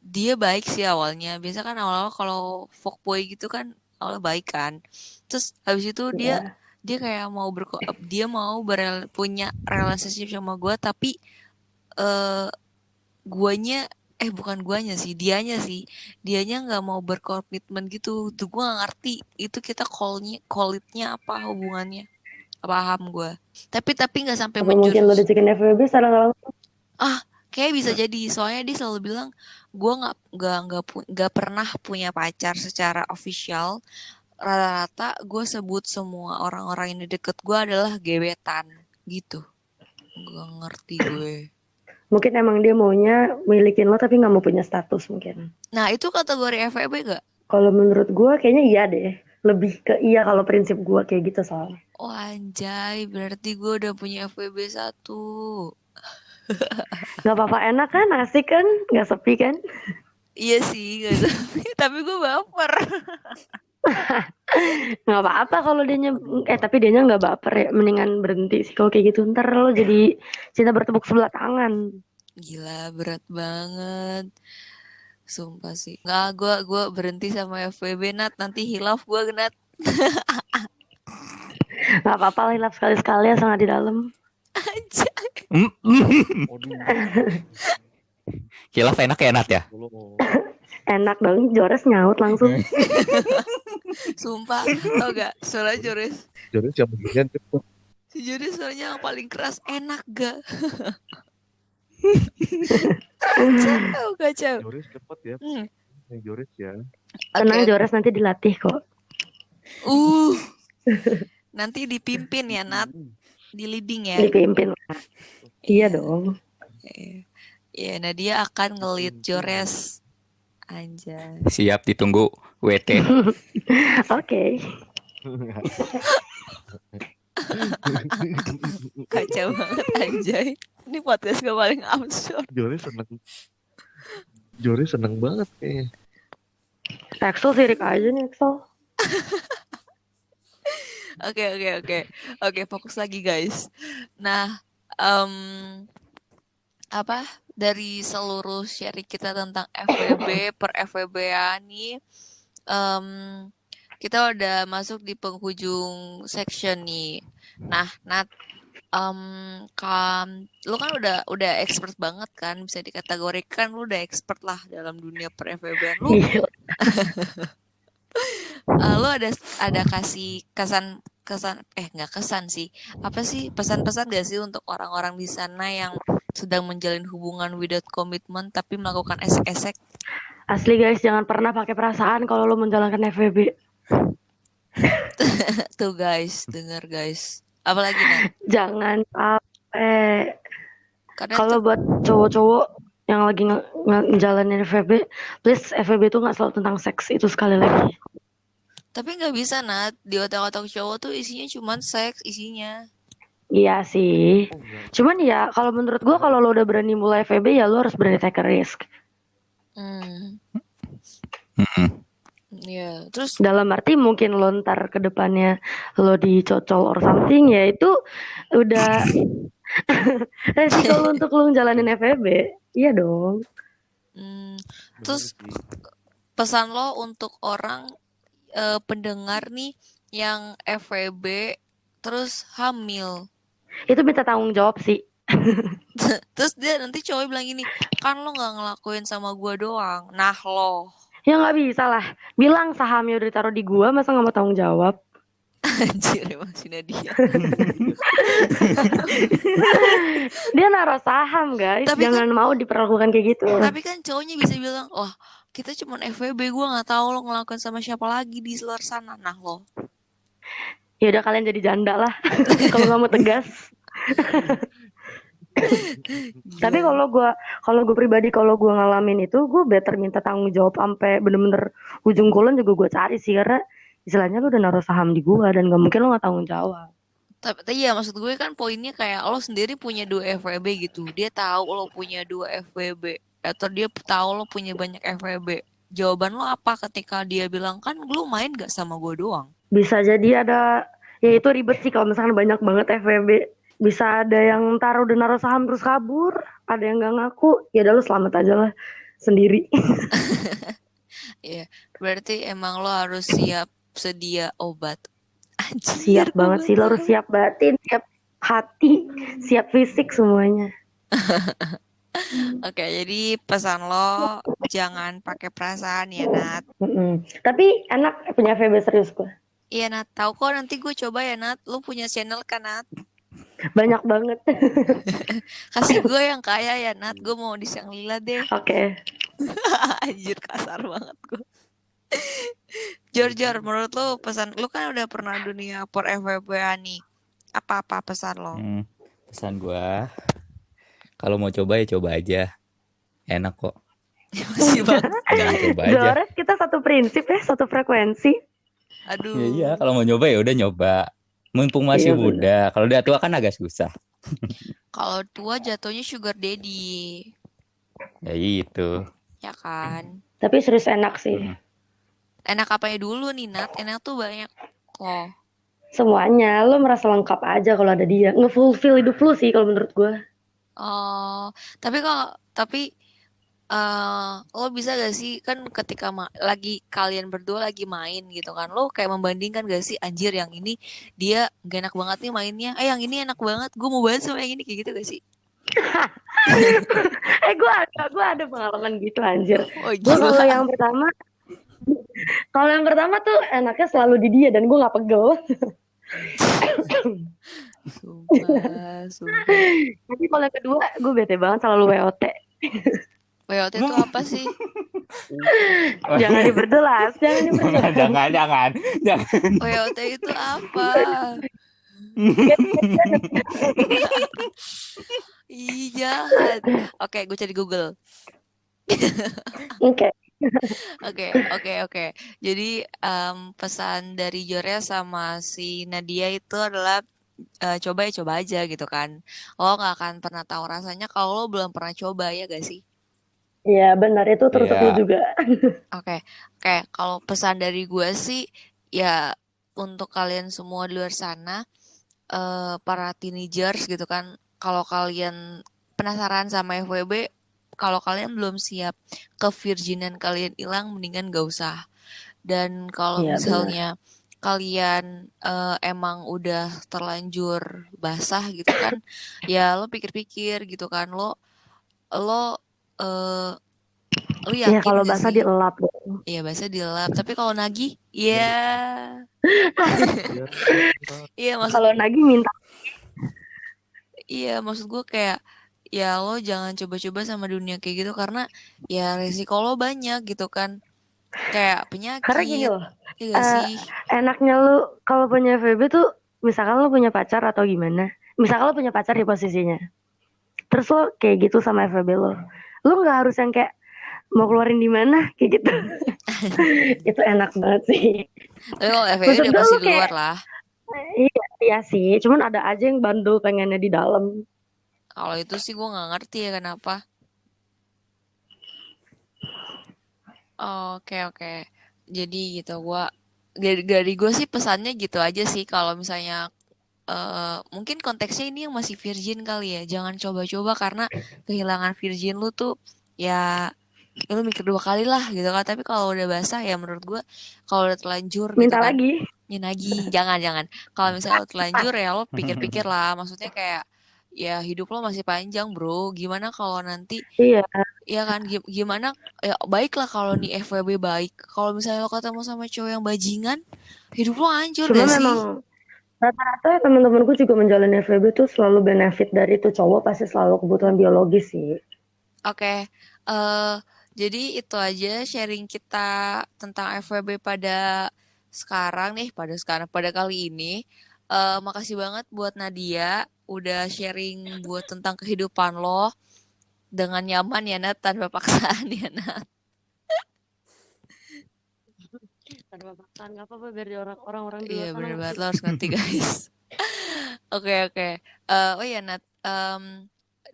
dia baik sih awalnya. Biasa kan awal-awal kalau fuckboy gitu kan awalnya baik kan. Terus habis itu Iya. dia kayak punya relationship sama gue, tapi bukan guanya sih, dianya nggak mau berkomitmen gitu. Tuh gue nggak ngerti itu kita call-itnya apa hubungannya, paham gue. Tapi nggak sampai Apa mungkin lo dicekin FWB secara nggak langsung? Kayak bisa jadi, soalnya dia selalu bilang gue nggak pernah punya pacar secara official. Rata-rata gue sebut semua orang-orang yang deket gue adalah gebetan gitu. Gak ngerti gue. Mungkin emang dia maunya milikin lo tapi nggak mau punya status mungkin. Nah itu kategori FWB gak? Kalau menurut gue kayaknya iya deh. Lebih ke iya kalau prinsip gue kayak gitu soalnya. Oh anjay, berarti gue udah punya FWB 1. Gak apa-apa, enak kan, asik kan, gak sepi kan. Iya sih, gak sepi. Tapi gue baper. Gak apa-apa kalau tapi dianya gak baper ya. Mendingan berhenti sih kalau kayak gitu. Ntar lo jadi cinta bertepuk sebelah tangan. Gila, berat banget. Sumpah sih. Nggak, gue berhenti sama FWB, Nat. Nanti hilaf gue, Nat. Gak apa-apa lah, hilaf sekali-sekali asal gak di dalam. Hilaf enak ya Nat ya? Enak dong, Jores nyaut langsung. Sumpah, tau gak? Suara Jores. Jores yang mendingan cepet. Si Jores suaranya yang paling keras, enak gak? Kacau. Jores cepet ya. Jores ya. Tenang, Jores nanti dilatih kok. Nanti dipimpin ya, Nat. Di leading ya. Dipimpin. Iya dong. Iya, nah dia akan nge-lead Jores. Anjay. Siap, ditunggu WT. Oke. Kacau banget anjay. Ini podcast gue paling absurd. Jores seneng banget kayaknya. Excel sirik aja nih Excel. Oke, fokus lagi guys. Nah, dari seluruh sharing kita tentang FWB per FWB-an nih, kita udah masuk di penghujung section nih. Nah, Nat, lu kan udah expert banget kan, bisa dikategorikan lu udah expert lah dalam dunia per FWB-an lu. Lu ada kasih nggak kesan sih, apa sih pesan-pesan gak sih untuk orang-orang di sana yang sedang menjalin hubungan without commitment tapi melakukan esek-esek? Asli guys, jangan pernah pakai perasaan kalau lo menjalankan FWB. Tuh guys, denger guys, apalagi nih? Jangan sampai. Kalau buat cowok-cowok yang lagi ngejalanin FWB, please, FWB itu nggak selalu tentang seks, itu sekali lagi. Tapi nggak bisa, Nat. Di otak-otak cowok tuh isinya cuma seks isinya. Iya sih. Cuman ya kalau menurut gue, kalau lo udah berani mulai FWB ya lo harus berani take a risk. Iya, terus Dalam arti mungkin lo ntar ke depannya lo dicocol or something, ya itu udah resiko lo untuk lo jalanin FEB. Iya dong. hmm, Bener terus sih. pesan lo untuk orang pendengar nih yang FWB terus hamil. Itu minta tanggung jawab sih. Terus dia nanti cowok bilang gini, kan lo nggak ngelakuin sama gua doang. Nah lo, Ya nggak bisa lah. Bilang sahamnya udah ditaruh di gua, masa nggak mau tanggung jawab? anjir emang si Nadia. Dia naruh saham, guys. Tapi kan, Jangan mau diperlakukan kayak gitu. tapi kan cowoknya bisa bilang, wah kita cuman FWB, gua nggak tahu lo ngelakuin sama siapa lagi di luar sana. Nah lo, Ya udah kalian jadi janda lah. Kalau nggak mau tegas. Tapi gila. kalau gue pribadi, kalau gue ngalamin itu, gue better minta tanggung jawab sampai bener-bener ujung kulon juga gue cari sih, karena istilahnya lu udah naruh saham di gue dan gak mungkin lo nggak tanggung jawab. Tapi iya maksud gue kan poinnya kayak lo sendiri punya 2 FWB gitu. Dia tahu lo punya 2 FWB atau dia tahu lo punya banyak FWB. Jawaban lo apa ketika dia bilang kan lu main gak sama gue doang? Bisa jadi ada, ya itu ribet sih kalau misalkan banyak banget FWB. Bisa ada yang udah naruh saham terus kabur, ada yang nggak ngaku, ya udah lu selamat aja lah sendiri. Iya, berarti emang lo harus siap sedia obat. Siap Anjir, banget sih, lo harus obat. siap batin, siap hati, siap fisik semuanya. Oke, jadi pesan lo jangan pakai perasaan ya, Nat. Tapi enak punya FWB serius gue. Iya, Nat. Tahu kok nanti gue coba ya, Nat. Lo punya channel kan, Nat? Banyak banget. Kasih gue yang kaya ya, Nat. Gue mau di Shangri-La deh. Oke. Anjir, kasar banget gue. Jor, menurut lo pesan lo kan udah pernah dunia per FWB nih. Apa pesan lo? Pesan gua, kalau mau coba ya coba aja. Enak kok. Masih banget. Jangan coba aja. Jores kita satu prinsip ya, satu frekuensi. Aduh. Ya iya, kalau mau nyoba ya udah nyoba. Mumpung masih Iya, bener. muda. Kalau udah tua kan agak susah. Kalau tua jatuhnya sugar daddy. Ya itu. Ya kan? Tapi serius enak sih. Enak apanya dulu nih, Nat? Enak tuh banyak loh. Semuanya, lo merasa lengkap aja kalau ada dia. Nge-fulfill hidup lo sih kalau menurut gue. Oh, tapi lo bisa gak sih kan ketika lagi kalian berdua lagi main gitu kan, lo kayak membandingkan gak sih, anjir yang ini dia gak enak banget nih mainnya, yang ini enak banget, gue mau banget sama yang ini, kayak gitu gak sih? Gue ada pengalaman gitu anjir. Oh Gue gila. kalau yang pertama tuh enaknya selalu di dia dan gue nggak pegel. Sumpah. Tapi kalau yang kedua gue bete banget selalu WOT. WOT itu apa sih? Jangan diperjelas, jangan. WOT itu apa? Ih, jahat. Oke, gue cari Google. Oke. Oke. Jadi pesan dari Jorea sama si Nadia itu adalah coba aja gitu kan. Lo nggak akan pernah tahu rasanya kalau lo belum pernah coba, ya gak sih? Iya benar, itu teruntuk lo juga. Oke. Kalau pesan dari gue sih ya untuk kalian semua di luar sana, para teenagers gitu kan, kalau kalian penasaran sama FWB, kalau kalian belum siap, kevirginan kalian hilang, mendingan gak usah. Dan kalau misalnya kalian emang udah terlanjur basah gitu kan, ya lo pikir-pikir gitu kan, lo yakin ya kalau gak basah sih? dielap. Iya, basah dilap. Tapi kalau nagih, ya. Iya, kalau nagih minta. Iya, maksud gue kayak ya lo jangan coba-coba sama dunia kayak gitu karena ya resiko lo banyak gitu kan. Kayak penyakit. Karena gini loh. Iya sih. Enaknya lu kalau punya FWB tuh, misalkan lo punya pacar atau gimana. Misalkan lo punya pacar di posisinya. Terus lo kayak gitu sama FWB lo. Lo nggak harus yang kayak mau keluarin di mana kayak gitu. Itu enak banget sih. Tapi kalau FWB udah pasti di luar lah. Iya sih, cuman ada aja yang bandel pengennya di dalam. Kalau itu sih gue nggak ngerti ya kenapa. Oke. Jadi gitu, dari gue sih pesannya gitu aja sih. Kalau misalnya mungkin konteksnya ini yang masih virgin kali ya, jangan coba-coba karena kehilangan virgin lu tuh ya, lu mikir dua kali lah gitu kan. Tapi kalau udah basah ya menurut gue, kalau udah terlanjur gitu Minta kan, lagi. ya lagi, jangan. Kalau misalnya lo terlanjur ya lo pikir-pikir lah, maksudnya kayak ya hidup lo masih panjang bro, gimana kalau nanti, Iya. ya kan, gimana, ya baiklah kalau nih FWB baik, kalau misalnya lo ketemu sama cowok yang bajingan, hidup lo hancur Cuma gak sih? memang rata-rata teman-temanku juga menjalani FWB tuh selalu benefit dari itu cowok pasti selalu kebutuhan biologis sih. Oke, jadi itu aja sharing kita tentang FWB pada pada kali ini. Makasih banget buat Nadia udah sharing buat tentang kehidupan lo dengan nyaman ya Nat, tanpa paksaan ya Nat. Tanpa paksaan nggak apa-apa biar orang-orang di Iya luar sana bener banget, ngerti. lo harus ngerti guys. Oke. Oh ya Nat,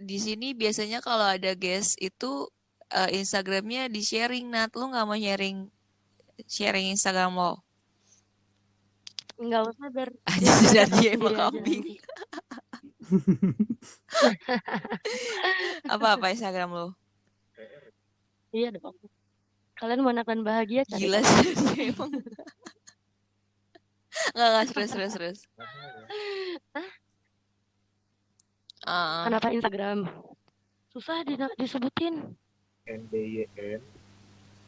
di sini biasanya kalau ada guest itu Instagramnya di sharing Nat, lo nggak mau sharing Instagram lo? Nggak usah biar Anjir, mereka dan tahu dia emang sendiri aja kambing. nanti. Apa Instagram lo? Iya dong. Kalian mau anak dan bahagia cari Gila tahu sih aja. dia emang. Nggak, serius. Ah, Kenapa Instagram? Susah disebutin. NDYN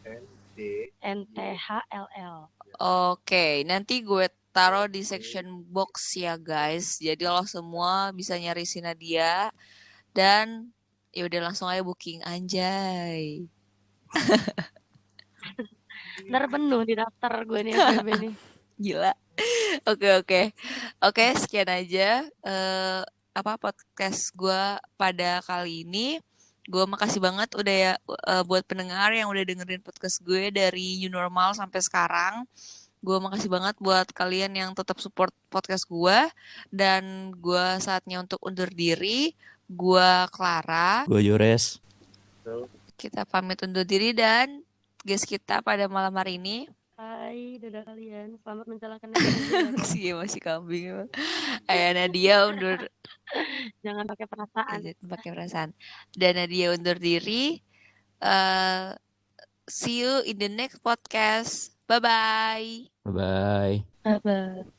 ND NTHLL. Oke, nanti gue taruh di section box ya guys. Jadi lo semua bisa nyari si Nadia dan ya udah langsung aja booking anjay. Ntar penuh di daftar gue nih FBB nih. Gila. Oke, sekian aja podcast gue pada kali ini. Gue makasih banget udah ya buat pendengar yang udah dengerin podcast gue dari new normal sampai sekarang. Gue makasih banget buat kalian yang tetap support podcast gue. Dan gue saatnya untuk undur diri. Gue Clara. Gue Yures. Kita pamit undur diri dan guys kita pada malam hari ini. Hai, dadah kalian. Selamat menjalankan FBB. Sih masih kambing. Ayo Nadia undur. Jangan pakai perasaan. Pakai perasaan. Dan Nadia undur diri. See you in the next podcast. Bye-bye. Bye. Bye.